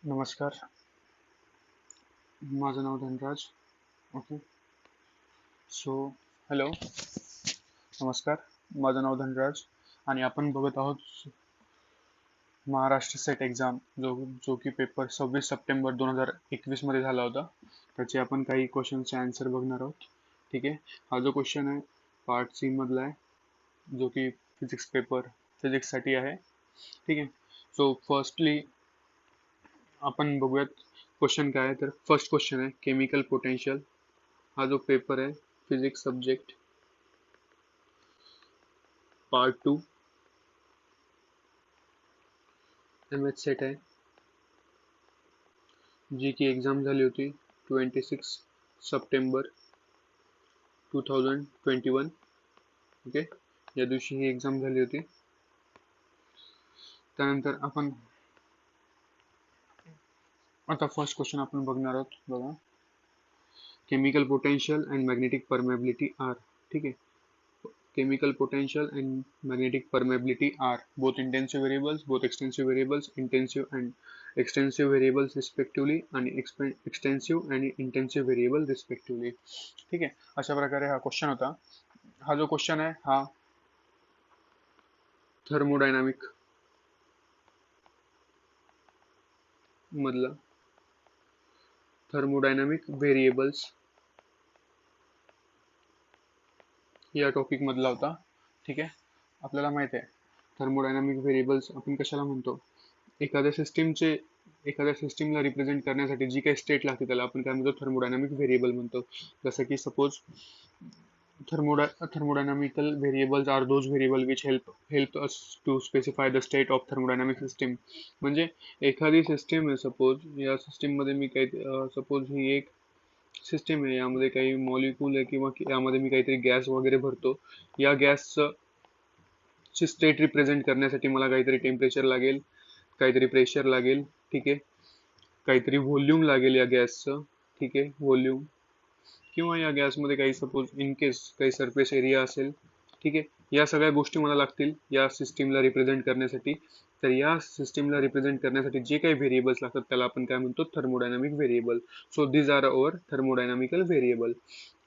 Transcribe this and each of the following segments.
नमस्कार, माझं नाव Dhanraj. Okay. So hello, नमस्कार. माझं नाव धनराज आणि आपण बघत आहोत महाराष्ट्र सेट एक्झाम जो की पेपर 26 सप्टेंबर 2021 मध्ये झाला होता. त्याचे आपण काही क्वेश्चनचे आन्सर बघणार आहोत. ठीक आहे. हा जो क्वेश्चन आहे पार्ट सी मधला आहे, जो की फिजिक्ससाठी आहे. ठीक आहे. सो फर्स्टली आपण बघूयात क्वेश्चन काय आहे. तर फर्स्ट क्वेश्चन आहे केमिकल पोटेन्शियल. हा जो पेपर आहे physics subject part 2 M H set आहे, जी की एक्झाम झाली होती 26 सप्टेंबर 2021. ओके. या दिवशी ही एक्झाम झाली होती. त्यानंतर आपण आता फर्स्ट क्वेश्चन आपण बघणार आहोत. बघा, chemical potential and magnetic permeability are. ठीक आहे. Chemical potential and magnetic permeability are both intensive variables, both extensive variables, intensive and extensive variables respectively, आणि extensive आणि intensive variable respectively. ठीक आहे. अशा प्रकारे हा क्वेश्चन होता. हा जो क्वेश्चन आहे हा थर्मोडायनामिक मधला थर्मोडायनामिक व्हेरिएबल्स या टॉपिक मधला होता. ठीक आहे. आपल्याला माहित आहे थर्मोडायनामिक व्हेरिएबल्स आपण कशाला म्हणतो. एखाद्या सिस्टीमचे एखाद्या सिस्टीमला रिप्रेझेंट करण्यासाठी जी काही स्टेट लागते त्याला आपण काय म्हणतो, थर्मोडायनामिक व्हेरिएबल म्हणतो. जसं की suppose thermodynamical variables are those variable which help us to specify the state of thermodynamic system. म्हणजे एखादी सिस्टीम आहे, सपोज या सिस्टीम मध्ये मी काही सपोज ही एक सिस्टीम आहे, यामध्ये काही मॉलिक्यूल आहे किंवा यामध्ये मी काहीतरी गॅस वगैरे भरतो. या गॅसचं ची स्टेट रिप्रेझेंट करण्यासाठी मला काहीतरी टेम्परेचर लागेल, काहीतरी प्रेशर लागेल. ठीक आहे. काहीतरी व्हॉल्यूम लागेल या गॅसचं. ठीक आहे. व्हॉल्यूम किंवा या गॅसमध्ये काही सपोज इन केस काही सरफेस एरिया असेल. ठीक आहे. या सगळ्या गोष्टी मला लागतील या सिस्टीमला रिप्रेझेंट करण्यासाठी. तर या सिस्टीमला रिप्रेझेंट करण्यासाठी जे काही व्हेरिएबल्स लागतात त्याला आपण काय म्हणतो, thermodynamic variable. So these are our thermodynamical variable.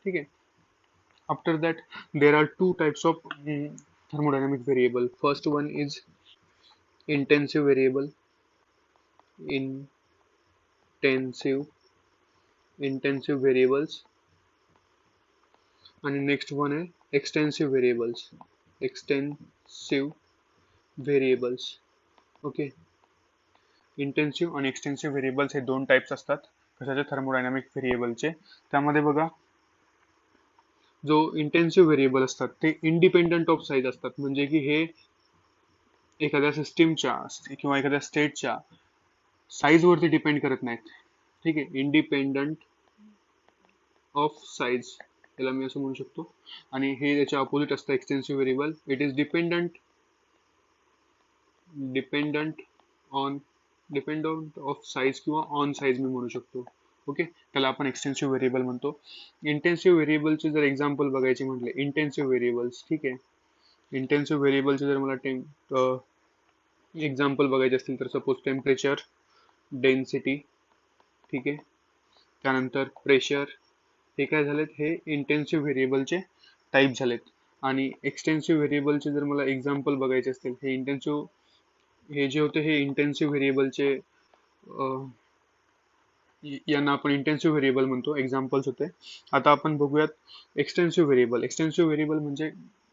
ठीक आहे. After that there are two types of thermodynamic variable. First one is intensive variable. Intensive variables. And next one is extensive variables. Extensive variables. Okay. Intensive आणि extensive variables हे दोन types असतात कशाचे, thermodynamic व्हेरिएबलचे. त्यामध्ये बघा, जो इंटेन्सिव्ह व्हेरिएबल असतात ते इंडिपेंडंट ऑफ साईज असतात. म्हणजे की हे एखाद्या सिस्टीमच्या किंवा एखाद्या स्टेटच्या साईज वरती डिपेंड करत नाहीत. ठीक आहे. इंडिपेंडंट ऑफ साईज याला मी असं म्हणू शकतो. आणि हे त्याच्या अपोजिट असतं extensive variable. It is dependent of size किंवा ऑन साईज मी म्हणू शकतो. ओके. त्याला आपण एक्सटेन्सिव्ह व्हेरिएबल म्हणतो. इंटेन्सिव्ह व्हेरिएबलचे जर एक्झाम्पल बघायचे म्हटले, इंटेन्सिव्ह व्हेरिएबल्स. ठीक आहे. इंटेन्सिव्ह व्हेरिएबलचे जर मला एक्झाम्पल बघायचे असतील तर सपोज टेम्परेचर, डेन्सिटी. ठीक आहे. त्यानंतर प्रेशर. हे काय झालेत, हे इंटेन्सिव्ह व्हेरिएबलचे टाईप झालेत. आणि एक्सटेन्सिव्ह व्हेरिएबलचे जर मला एक्झाम्पल बघायचे असतील, हे जे होते हे इंटेन्सिव्ह व्हेरिएबलचे यांना आपण इंटेन्सिव्ह व्हेरिएबल म्हणतो, एक्झाम्पल्स होते. आता आपण बघूयात एक्सटेन्सिव्ह व्हेरिएबल. एक्सटेन्सिव्ह व्हेरिएबल म्हणजे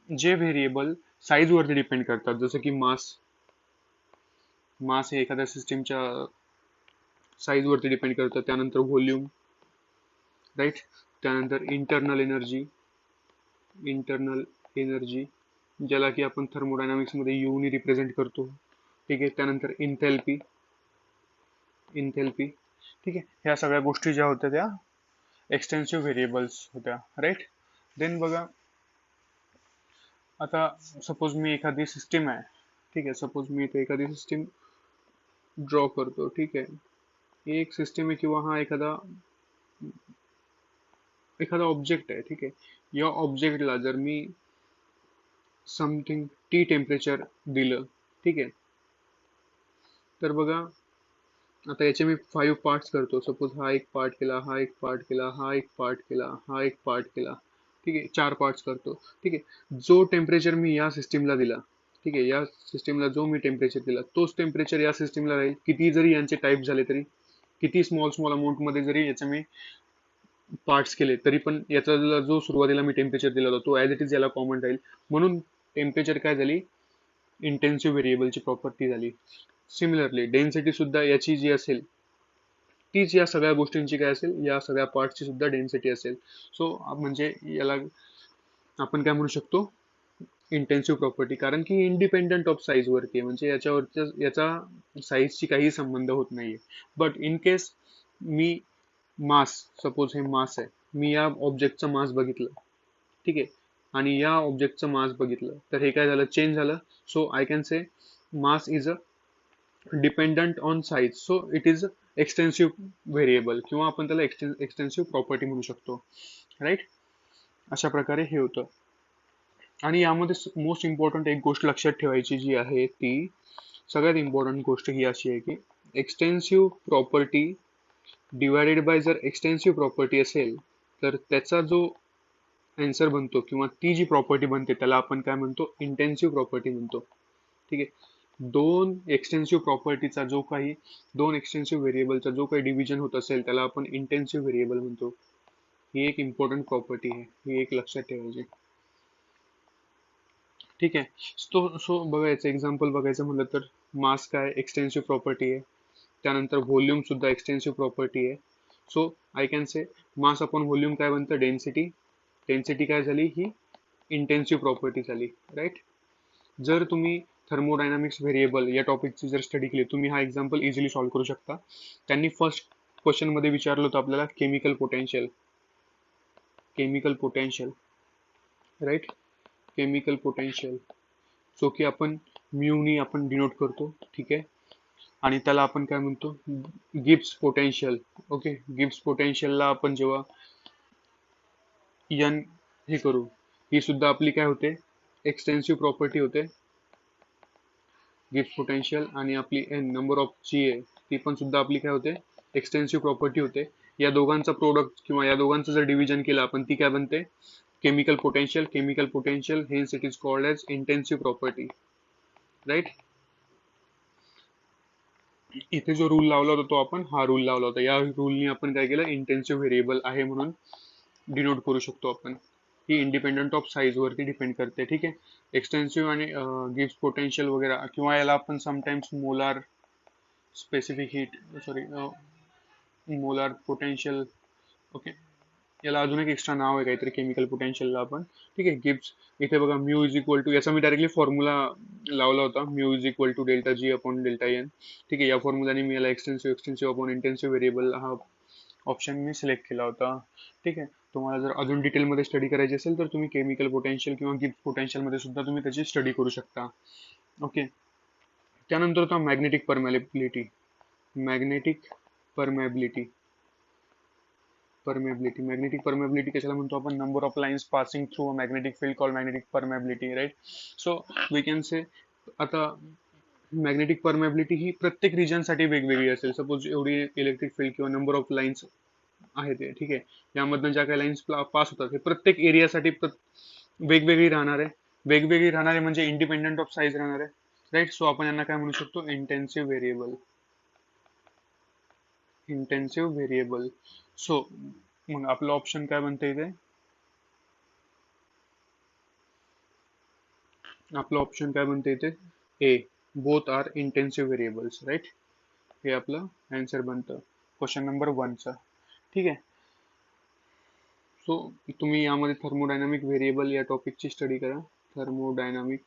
जे व्हेरिएबल साईज वरती डिपेंड करतात. जसं की मास हे एखाद्या सिस्टीमच्या साईज वरती डिपेंड करतं. त्यानंतर व्हॉल्यूम, राईट. त्यानंतर इंटरनल एनर्जी ज्याला की आपण थर्मोडायनामिक्स मध्ये यू ने रिप्रेझेंट करतो. ठीक आहे. त्यानंतर इंथॅल्पी. ठीक आहे. ह्या सगळ्या गोष्टी ज्या होत्या त्या एक्सटेन्सिव्ह व्हेरिएबल्स होत्या, राईट. देन बघा, आता सपोज मी एखादी सिस्टीम आहे. ठीक आहे. सपोज मी इथे एखादी सिस्टीम ड्रॉ करतो. ठीक आहे. एक सिस्टीम आहे किंवा हा एखादा ऑब्जेक्ट आहे. ठीक आहे. या ऑब्जेक्टला जर मी समथिंग टी टेम्परेचर दिलं. ठीक आहे. तर बघा, आता याचे मी 5 पार्ट्स करतो. सपोज हा एक पार्ट केला, हा एक पार्ट केला, हा एक पार्ट केला, हा एक पार्ट केला. ठीक आहे, 4 पार्ट्स करतो. ठीक आहे, जो टेम्परेचर मी या सिस्टीमला दिला, ठीक आहे, या सिस्टीमला जो मी टेम्परेचर दिला तोच टेम्परेचर या सिस्टीमला राहील. किती जरी यांचे टाईप झाले तरी, किती स्मॉल स्मॉल अमाऊंट मध्ये जरी याचे मी पार्ट्स केले तरी पण याचा जो सुरुवातीला मी टेम्परेचर दिला होता तो ॲज इट इज याला कॉमन राहील. म्हणून टेम्परेचर काय झाली, इंटेन्सिव्ह व्हेरिएबलची प्रॉपर्टी झाली. सिमिलरली डेन्सिटी सुद्धा याची जी असेल तीच या सगळ्या गोष्टींची काय असेल, या सगळ्या पार्टची सुद्धा डेन्सिटी असेल. सो म्हणजे याला आपण काय म्हणू शकतो, इंटेन्सिव्ह प्रॉपर्टी, कारण की इंडिपेंडंट ऑफ साईज वरती आहे, म्हणजे याच्यावरच्या याचा साईजची काही संबंध होत नाहीये. But in case me mass, suppose हे मास आहे, मी या ऑब्जेक्टचं मास बघितलं, ठीक आहे, आणि या ऑब्जेक्टचं मास बघितलं, तर हे काय झालं, चेंज झालं. So I can say mass is a dependent on size, so it is extensive variable, किंवा आपण त्याला एक्सटेन्सिव्ह प्रॉपर्टी म्हणू शकतो. राईट, अशा प्रकारे हे होतं. आणि यामध्ये मोस्ट इम्पॉर्टंट एक गोष्ट लक्षात ठेवायची जी आहे ती, सगळ्यात इम्पॉर्टंट गोष्ट ही अशी आहे की एक्सटेन्सिव्ह प्रॉपर्टी डिवायडेड बाय, जर एक्सटेन्सिव्ह प्रॉपर्टी असेल तर त्याचा जो आन्सर बनतो किंवा ती जी प्रॉपर्टी बनते त्याला आपण काय म्हणतो, इंटेन्सिव्ह प्रॉपर्टी म्हणतो. ठीक आहे, दोन एक्सटेन्सिव्ह व्हेरिएबलचा जो काही डिव्हिजन होत असेल त्याला आपण इंटेन्सिव्ह व्हेरिएबल म्हणतो. ही एक इम्पॉर्टंट प्रॉपर्टी आहे, ही एक लक्षात ठेवायची. ठीक आहे, सो बघायचं एक्झाम्पल बघायचं म्हटलं तर मास काय एक्सटेन्सिव्ह प्रॉपर्टी आहे, त्यानंतर व्हॉल्यूम सुद्धा एक्सटेन्सिव्ह प्रॉपर्टी आहे. So I can say mass upon volume काय बनतं, डेन्सिटी. डेन्सिटी काय झाली, ही इंटेन्सिव्ह प्रॉपर्टी झाली. राईट, जर तुम्ही थर्मोडायनामिक्स व्हेरिएबल या टॉपिकची जर स्टडी केली, तुम्ही हा एक्झाम्पल इझिली सॉल्व्ह करू शकता. त्यांनी फर्स्ट क्वेश्चन मध्ये विचारलं होतं आपल्याला chemical potential. Right, chemical potential, जो की आपण म्यूनी आपण डिनोट करतो. ठीक आहे, आणि त्याला आपण काय म्हणतो, गिब्स पोटेन्शियल. ओके, गिब्स पोटेन्शियलला आपण जेव्हा एन हे करू, ही सुद्धा आपली काय होते, एक्सटेन्सिव्ह प्रॉपर्टी होते, गिब्स पोटेन्शियल. आणि आपली एन नंबर ऑफ जी आहे ती पण सुद्धा आपली काय होते, एक्सटेन्सिव्ह प्रॉपर्टी होते. या दोघांचा प्रोडक्ट किंवा या दोघांचं जर डिव्हिजन केलं आपण, ती काय बनते, chemical potential. Hence it is called as intensive property. Right, इथे जो रूल लावला होता तो आपण हा रूल लावला होता. या रूलनी आपण काय केलं, इंटेन्सिव्ह व्हेरिएबल आहे म्हणून डिनोट करू शकतो आपण. ही इंडिपेंडंट ऑफ साईज वरती डिपेंड करते. ठीक आहे, एक्सटेन्सिव्ह आणि गिव्स पोटेन्शियल वगैरे, किंवा याला आपण sometimes molar specific heat, sorry molar potential. Okay, याला अजून एक एक्स्ट्रा नाव आहे काहीतरी केमिकल पोटेन्शियलला आपण. ठीक आहे, गिब्स. इथे बघा म्यू इज इक्वल टू, याचा मी डायरेक्टली फॉर्म्युला लावला होता, mu is equal to delta G upon delta N. ठीक आहे, या फॉर्म्युलाने मी याला एक्सटेन्सिव्ह अपॉन इंटेन्सिव्ह व्हेरिएबल हा ऑप्शन मी सिलेक्ट केला होता. ठीक आहे, तुम्हाला जर अजून डिटेलमध्ये स्टडी करायची असेल तर तुम्ही केमिकल पोटेन्शियल किंवा गिब्स पोटेन्शियलमध्ये सुद्धा तुम्ही त्याची स्टडी करू शकता. ओके, त्यानंतर होता मॅग्नेटिक परमेबिलिटी. मॅग्नेटिक परमेबिलिटी कशाला म्हणतो आपण, number of lines passing through a magnetic field called magnetic permeability. Right, so we can say आता मॅग्नेटिक परमेबिलिटी ही प्रत्येक रिजनसाठी वेगवेगळी असेल. सपोज एवढी इलेक्ट्रिक फील्ड किंवा नंबर ऑफ लाईन्स आहे ते, ठीक आहे, यामधनं ज्या काही लाईन्स पास होतात हे प्रत्येक एरियासाठी वेगवेगळी राहणार आहे. वेगवेगळी राहणार आहे म्हणजे इंडिपेंडंट ऑफ साईज राहणार आहे. राईट, सो आपण यांना काय म्हणू शकतो, इंटेन्सिव्ह व्हेरिएबल. सो मग आपलं ऑप्शन काय बनतं इथे, A, both are intensive variables. Right, हे आपलं आन्सर बनतं क्वेश्चन नंबर 1चं. ठीक आहे, सो तुम्ही यामध्ये थर्मोडायनामिक व्हेरिएबल या टॉपिकची स्टडी करा. Thermodynamic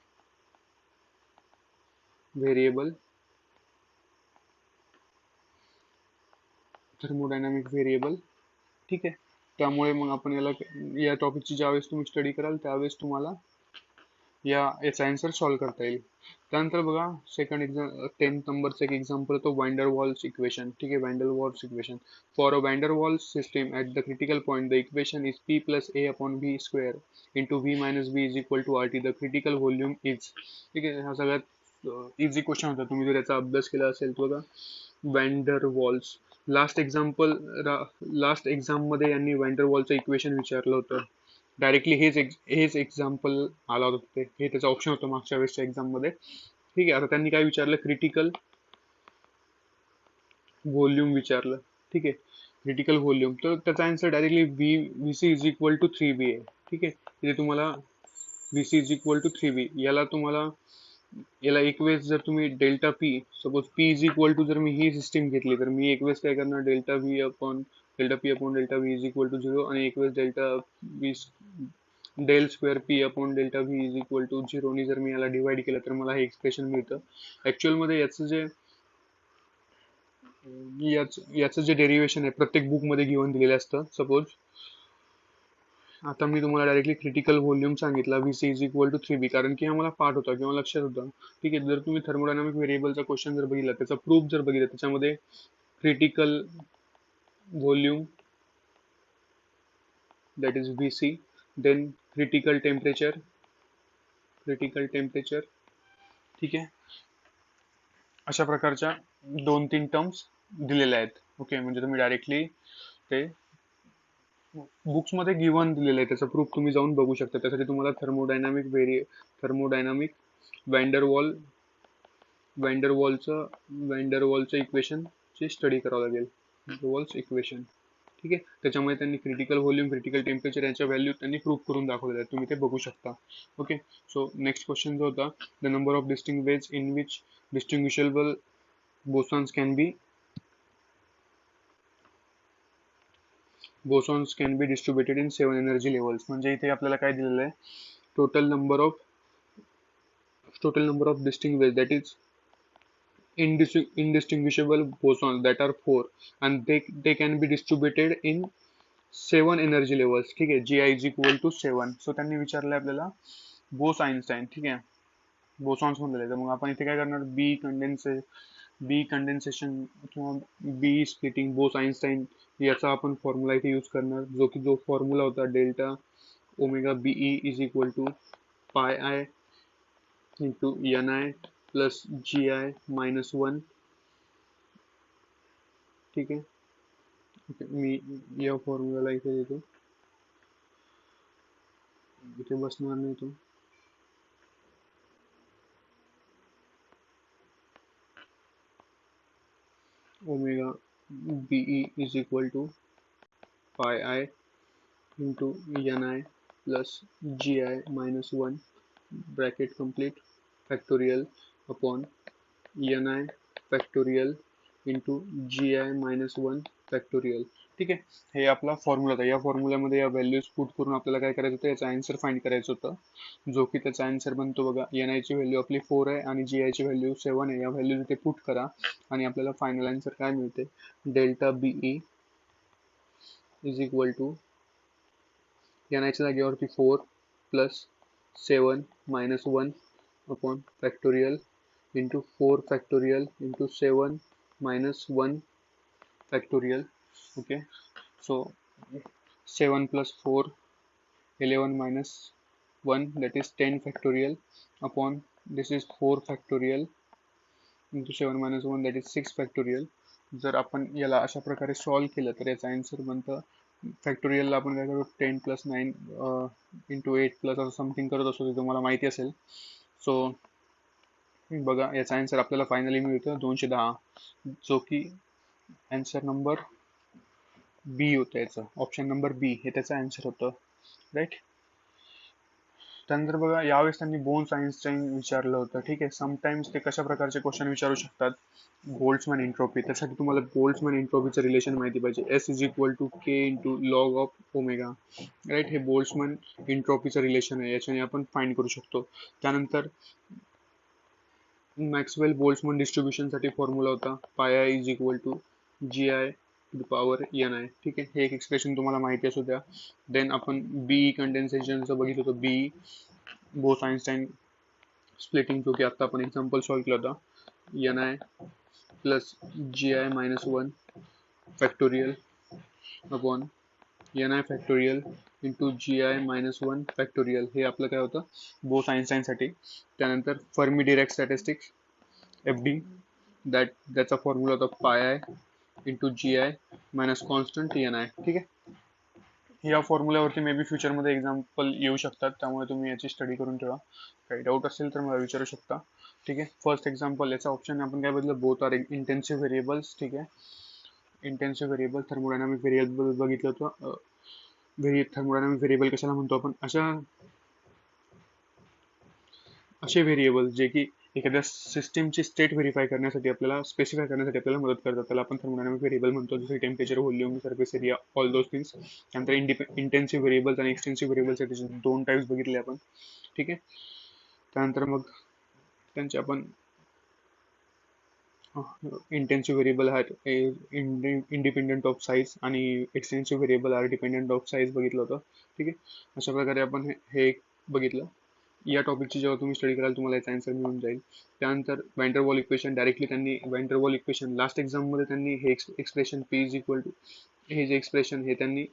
variable. ठीक आहे, त्यामुळे मग आपण या टॉपिकची ज्यावेळेस तुम्ही स्टडी कराल त्यावेळेस तुम्हाला याचा आन्सर सॉल्व्ह करता येईल. त्यानंतर बघा 10th नंबरचं एक एक्झाम्पल तो वांडर वॉल्स इक्वेशन. ठीक आहे, wander walls equation. For a wander walls system at the critical point the equation is P plus A upon V square into V minus B is equal to RT. The critical volume is. ठीक आहे, हा सगळ्यात easy question होता, तुम्ही जर त्याचा अभ्यास केला असेल तर बघा. वॅन्डर वॉल्स, लास्ट एक्झाम मध्ये यांनी वॅन्डर वॉलचं इक्वेशन विचारलं होतं. डायरेक्टली हेच एक्झाम्पल आला होता तिथे, हे त्याचं ऑप्शन होतं मागच्या वेळेसच्या एक्झाम मध्ये. ठीक आहे, आता त्यांनी काय विचारलं, क्रिटिकल व्हॉल्यूम विचारलं. ठीक आहे, क्रिटिकल व्हॉल्यूम, तर त्याचा answer directly V C is equal to 3B आहे. ठीक आहे, तिथे तुम्हाला V C is equal to 3B, याला एक वेळेस जर तुम्ही delta P, suppose P is equal to, जर मी ही सिस्टीम घेतली तर मी एक वेळेस काय करणार, delta P upon delta V is equal to 0, आणि एक वेळेस del square P upon delta V is equal to 0 जर मी याला डिवाइड केलं तर मला हे एक्सप्रेशन मिळतं. ऍक्च्युअल मध्ये याचं जे डेरिव्हेशन आहे प्रत्येक बुक मध्ये गिव्हन दिलेलं असतं. सपोज आता मी तुम्हाला डायरेक्टली क्रिटिकल व्हॉल्यूम सांगितला, V C is equal to 3B, कारण की आम्हाला पाठ होता किंवा लक्षात होता. ठीक आहे, जर तुम्ही थर्मोडायनामिक व्हेरिएबलचा क्वेश्चन जर बघितला, त्याचा प्रूफ जर बघितला, त्याच्यामध्ये critical volume that is VC, then critical temperature. ठीक आहे, अशा प्रकारच्या 2-3 टर्म्स दिलेल्या आहेत. ओके, म्हणजे तुम्ही डायरेक्टली ते बुक्स मध्ये गिव्हन दिलेलं आहे, त्याचा प्रूफ तुम्ही जाऊन बघू शकता. त्यासाठी तुम्हाला थर्मोडायनामिक वॅन्डरवॉल वॅन्डरवॉलचं इक्वेशन ची स्टडी करावं लागेल. Walls equation. ठीक आहे, त्याच्यामध्ये त्यांनी क्रिटिकल व्हॉल्यूम, क्रिटिकल टेम्परेचर यांच्या व्हॅल्यू त्यांनी प्रूव्ह करून दाखवलेल्या आहेत, तुम्ही ते बघू शकता. ओके, सो नेक्स्ट क्वेश्चन जो होता, the number of distinct ways in which distinguishable bosons can be distributed in 7 energy levels. म्हणजे इथे आपल्याला काय दिलेलं आहे, total number of distinct waves, that is indistinguishable bosons, that are 4, and they can be distributed in 7 energy levels. ठीक आहे, Gi is equal to 7. So त्यांनी विचारलं आपल्याला बोस आइन्स्टाईन. ठीक आहे, बोसॉन्स म्हणलेले, तर मग आपण इथे काय करणार, बी कंडेन्सेशन किंवा बी स्प्लिटिंग बोस आइन्स्टाईन याचा आपण फॉर्म्युला इथे यूज करणार, जो फॉर्म्युला होता delta omega BE is equal to pi I into N I plus GI minus 1. ठीक आहे, ओके, मी या फॉर्म्युलाला इथे देतो, इथे बसणार नाही तो. Omega BE is equal to pi I into N I plus GI minus 1 bracket complete factorial upon N I factorial into GI minus 1 factorial. ठीक आहे, हे आपला फॉर्म्युला होता. या फॉर्म्युल्यामध्ये या व्हॅल्यूज पुट करून आपल्याला काय करायचं होतं, याचा आन्सर फाइंड करायचं होतं, जो की त्याचा आन्सर बनतो बघा. एन आयची व्हॅल्यू आपली 4 आहे आणि GI ची व्हॅल्यू 7 आहे. या व्हॅल्यूज इथे पुट करा आणि आपल्याला फायनल आन्सर काय मिळते, delta B E is equal to N आयच्या जागेवरती 4 plus 7 minus 1 upon factorial into 4 factorial into 7 minus 1 factorial. Okay, so 7 plus 4 11 minus 1, that is 10 factorial upon this is 4 factorial into 7 minus 1, that is 6 factorial. जर आपण याला अशा प्रकारे solve केलं तर याचा आन्सर बनतं, फॅक्टोरियलला आपण काय करतो 10 प्लस 9 इंटू 8 प्लस असं समथिंग करत असतो, ते तुम्हाला माहिती असेल. सो बघा, याचा आन्सर आपल्याला फायनली मिळतं 210, जो की आन्सर नंबर बी होतं. याचं ऑप्शन नंबर बी हे त्याचं आन्सर होतं, राईट. त्यानंतर बघा, यावेळेस त्यांनी बोन्स आइन्स्टाईन विचारलं होतं. ठीक आहे, समटाइम्स ते कशा प्रकारचे क्वेश्चन विचारू शकतात, बोल्ट्झमॅन एंट्रोपी. त्यासाठी तुम्हाला बोल्ट्झमॅन एंट्रोपीचं रिलेशन माहिती पाहिजे, S is equal to K into log of omega, right. हे बोल्ट्झमॅन एंट्रोपीचं रिलेशन आहे, याच्याने आपण फाइंड करू शकतो. त्यानंतर मॅक्सवेल बोल्ट्झमॅन डिस्ट्रीब्युशनसाठी फॉर्म्युला होता, pi I is equal to GI to the power N I. ठीक आहे, हे एक एक्सप्रेशन तुम्हाला माहिती असू द्या. देन आपण बीई कंडेन्सेशनचं बघितलं होतं, बीई बोस आइन्स्टाईन स्प्लिटिंग, जो की आता आपण एक्झाम्पल सॉल्व केला होता, N I plus GI minus 1 factorial upon N I factorial into G I -1 factorial, हे आपलं काय होतं बोस आइन्स्टाईनसाठी. त्यानंतर फर्मी डिरॅक स्टॅटिस्टिक्स FD, त्याचा फॉर्म्युला होता pi I into G I minus constant TNI. ठीक आहे, या फॉर्म्युल्यावरती मे बी फ्युचरमध्ये एक्झाम्पल येऊ शकतात, त्यामुळे तुम्ही याची स्टडी करून ठेवा. काही डाऊट असेल तर मला विचारू शकता. ठीक आहे, फर्स्ट एक्झाम्पल याचा ऑप्शन आपण काय बदलं, बोथ आर इंटेन्सिव्ह व्हेरिएबल्स. ठीक आहे, इंटेन्सिव्ह व्हेरिएबल थर्मोडायनामिक व्हेरिएबल बघितलं होतं. थर्मोडायनामिक व्हेरिएबल कशाला म्हणतो आपण, असे व्हेरिएबल जे की एखाद्या सिस्टीमची स्टेट व्हेरीफाय करण्यासाठी आपल्याला स्पेसिफाय करण्यासाठी आपल्याला मदत करतात, त्याला आपण थर्मोडायनामिक व्हेरिएबल म्हणतो, जसे temperature, volume, surface area, all those things. त्यानंतर इंटेन्सिव्ह व्हेरिएबल्स आणि एक्सटेन्सिव्ह व्हेरिएबल्स दोन टाइप्स बघितले आपण. ठीक आहे, त्यानंतर मग त्यांचे आपण इंटेन्सिव्ह व्हेरिएबल आहेत इंडिपेंडेंट ऑफ साईज आणि extensive variable are dependent of size बघितलं होतं. ठीक आहे, अशा प्रकारे आपण हे एक बघितलं. या टॉपिकची जेव्हा तुम्ही स्टडी कराल तुम्हाला याचा आन्सर मिळून जाईल. त्यानंतर van der Waal equation, directly त्यांनी van der Waal equation last एक्झाममध्ये त्यांनी हे expression P is equal to, हे जे एक्सप्रेशन हे त्यांनी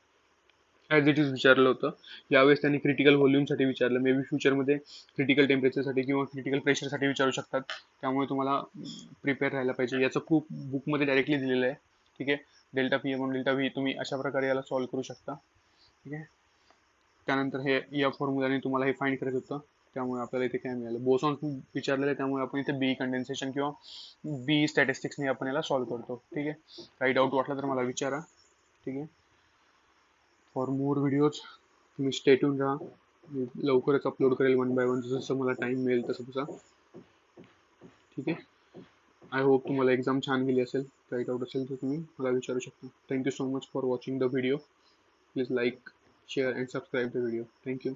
ॲज इट इज विचारलं होतं. यावेळेस त्यांनी क्रिटिकल व्हॉल्यूमसाठी विचारलं, मे बी फ्युचरमध्ये क्रिटिकल टेम्परेचरसाठी किंवा क्रिटिकल प्रेशरसाठी विचारू शकतात, त्यामुळे तुम्हाला प्रिपेअर राहायला पाहिजे. याचं प्रूफ बुकमध्ये डायरेक्टली दिलेलं आहे. ठीक आहे, delta P upon delta V तुम्ही अशा प्रकारे याला सॉल्व्ह करू शकता. ठीक आहे, त्यानंतर हे या फॉर्म्युलाने तुम्हाला हे फाइंड करायचं होतं, त्यामुळे आपल्याला इथे काय मिळालं, बोसॉन विचारलेलं आहे, त्यामुळे आपण इथे बी कंडेन्सेशन किंवा बी स्टॅटिस्टिक्सने आपण याला सॉल्व्ह करतो. ठीक आहे, काही डाऊट वाटला तर मला विचारा. ठीक आहे, फॉर मोर व्हिडिओज तुम्ही स्टे ट्यून राहा, मी लवकरच अपलोड करेल 1 बाय 1 जसं मला टाईम मिळेल तसा. ठीक आहे, आय होप तुम्हाला एक्झाम छान गेली असेल. काही डाऊट असेल तर तुम्ही मला विचारू शकता. Thank you so much for watching the video. Please like, share and subscribe the video. Thank you.